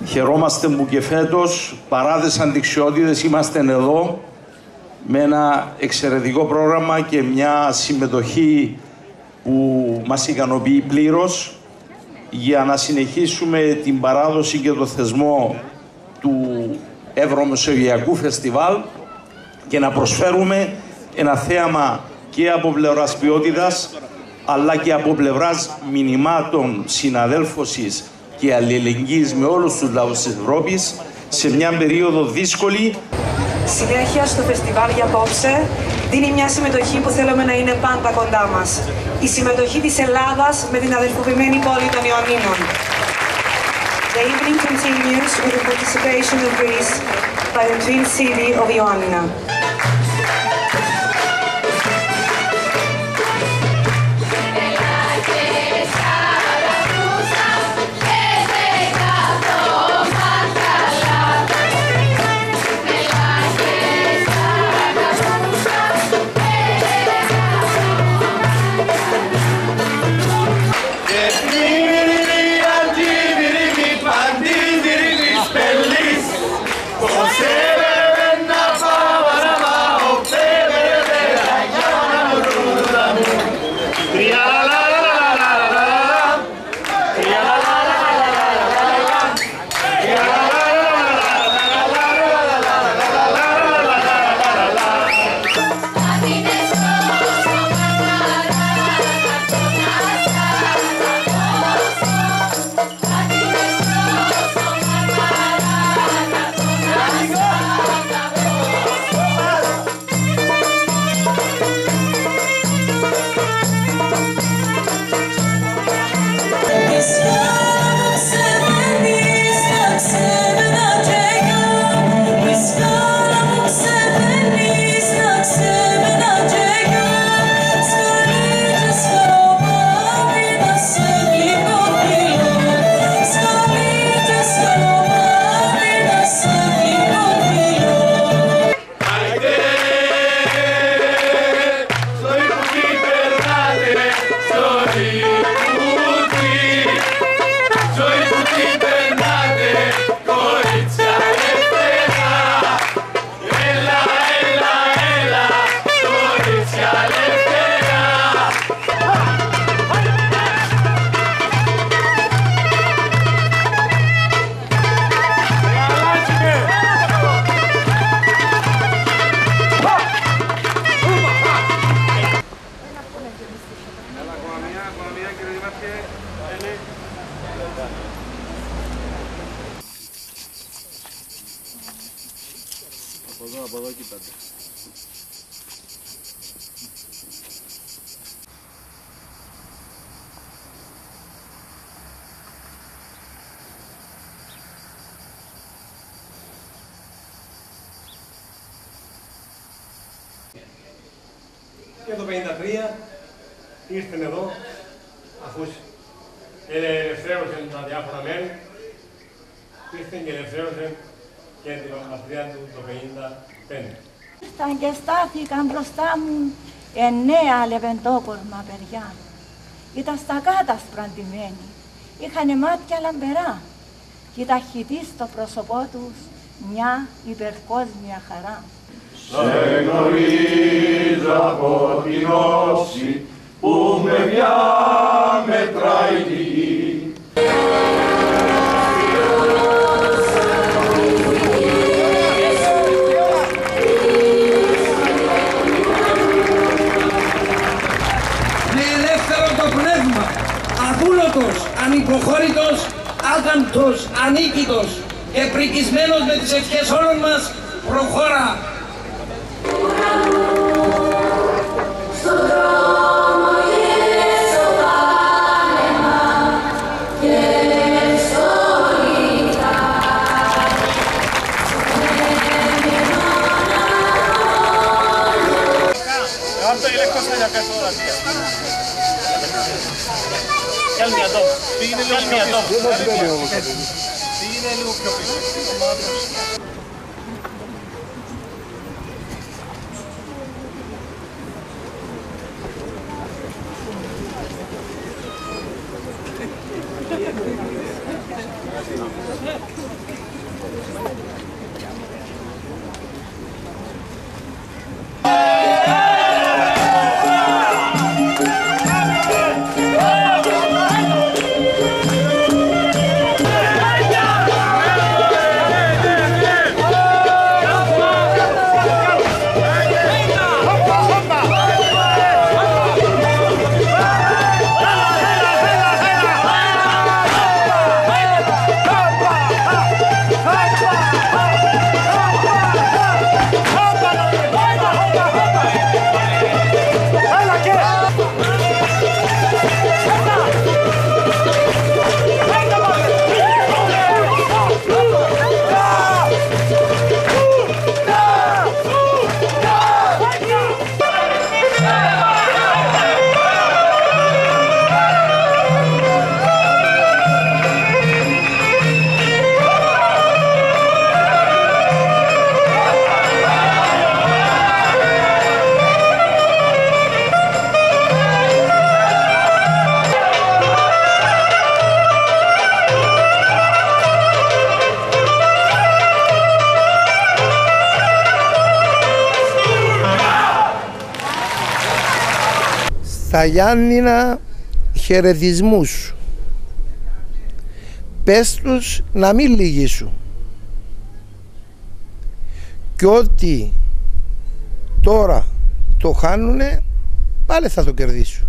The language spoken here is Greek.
Χαιρόμαστε που και φέτος, παρά τις αντιξιότητες, είμαστε εδώ με ένα εξαιρετικό πρόγραμμα και μια συμμετοχή που μας ικανοποιεί πλήρως για να συνεχίσουμε την παράδοση και το θεσμό του Ευρωμεσογειακού Φεστιβάλ και να προσφέρουμε ένα θέαμα και από πλευράς ποιότητας αλλά και από πλευράς μηνυμάτων συναδέλφωσης και αλληλεγγύης με όλους τους λαούς της Ευρώπης σε μια περίοδο δύσκολη. Συνέχεια στο φεστιβάλ για απόψε δίνει μια συμμετοχή που θέλουμε να είναι πάντα κοντά μας. Η συμμετοχή της Ελλάδας με την αδελφοποιημένη πόλη των Ιωαννίνων. The evening continues with the participation of Greece by the twin city of Ioannina. Από εδώ κοίτατε. Και το 1953 ήρθαν εδώ, αφού ελευθέρωσαν τα διάφορα μέρη, ήρθαν και ελευθέρωσαν και την πατρίδα του το 1955. Ήρθαν και στάθηκαν μπροστά μου 9 λεβεντόκορμα παιδιά. Ήταν στα κάτασπρα ντυμένοι, είχαν μάτια λαμπερά και η ταχυτή στο πρόσωπό τους μια υπερκόσμια χαρά. Σε γνωρίζω από την όψη που με διαμετράει τη γη. Με ελεύθερο το πνεύμα, αδούλωτος, ανυποχώρητος, άκαμπτος, ανίκητος και πρικισμένος με τις ευχές όλων μας, προχώρα. Πήγαινε λίγο πιο πίσω. Thank you. Στα Γιάννηνα χαιρετισμούς, πες τους να μην λυγίσουν και ότι τώρα το χάνουνε πάλι θα το κερδίσουν.